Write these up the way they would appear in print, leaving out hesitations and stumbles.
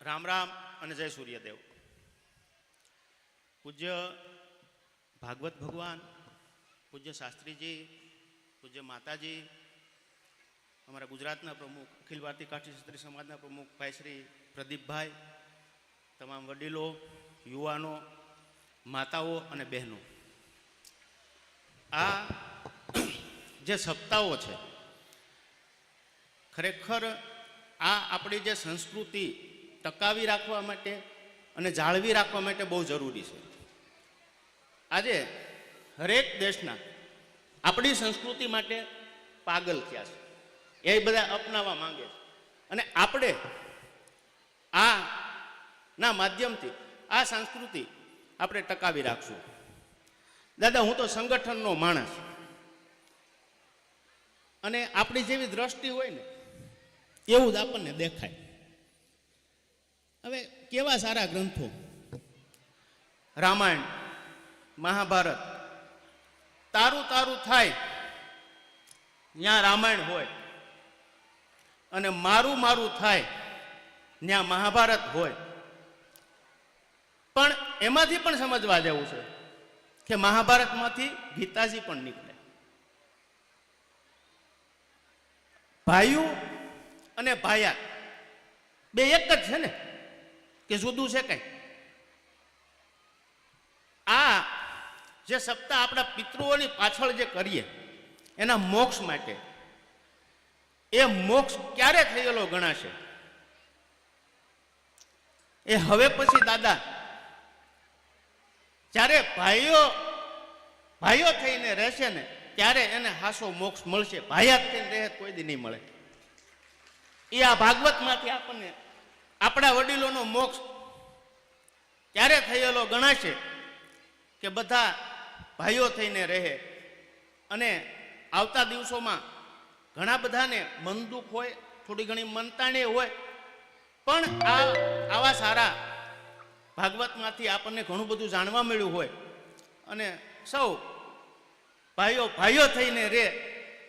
રામ રામ અને જય સૂર્યદેવ. પૂજ્ય ભાગવત ભગવાન, પૂજ્ય શાસ્ત્રીજી, પૂજ્ય માતાજી, અમારા ગુજરાતના પ્રમુખ, અખિલ ભારતીય કાઠી ક્ષત્રિય સમાજના પ્રમુખ ભાઈ શ્રી પ્રદીપભાઈ, તમામ વડીલો, યુવાનો, માતાઓ અને બહેનો, આ જે સપ્તાહો છે ખરેખર આ આપણી જે સંસ્કૃતિ ટકાવી રાખવા માટે અને જાળવી રાખવા માટે બહુ જરૂરી છે. આજે હરેક દેશના આપણી સંસ્કૃતિ માટે પાગલ થયા છે, એ બધા અપનાવવા માંગે છે અને આપણે આ ના માધ્યમથી આ સંસ્કૃતિ આપણે ટકાવી રાખશું. દાદા, હું તો સંગઠનનો માણસ અને આપણી જેવી દ્રષ્ટિ હોય ને એવું જ આપણને દેખાય. હવે કેવા સારા ગ્રંથો, રામાયણ, મહાભારત, તારું તારું થાય ત્યાં રામાયણ હોય અને મારું મારું થાય ત્યાં મહાભારત હોય. પણ એમાંથી પણ સમજવા જેવું છે કે મહાભારતમાંથી ગીતાજી પણ નીકળે. ભાઈઓ અને ભાયા બે એક જ છે ને, કે જુદું છે કઈ? આ જે સપ્તાહ આપણા પિતૃઓની પાછળ જે કરીએ એના મોક્ષ માટે, એ મોક્ષ ક્યારે થયેલો ગણાશે? એ હવે પછી દાદા જ્યારે ભાઈઓ થઈને રહેશે ને ત્યારે એને હાસો મોક્ષ મળશે. ભાયાત થઈને રહે કોઈ દી નહીં મળે. એ આ ભાગવતમાંથી આપણને આપણા વડીલોનો મોક્ષ ક્યારે થયેલો ગણાશે કે બધા ભાઈઓ થઈને રહે. અને આવતા દિવસોમાં ઘણા બધાને મન દુઃખ હોય, થોડી ઘણી મનતાણી હોય, પણ આવા સારા ભાગવતમાંથી આપણને ઘણું બધું જાણવા મળ્યું હોય અને સૌ ભાઈઓ થઈને રહે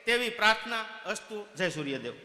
તેવી પ્રાર્થના. અસ્તુ. જય સૂર્યદેવ.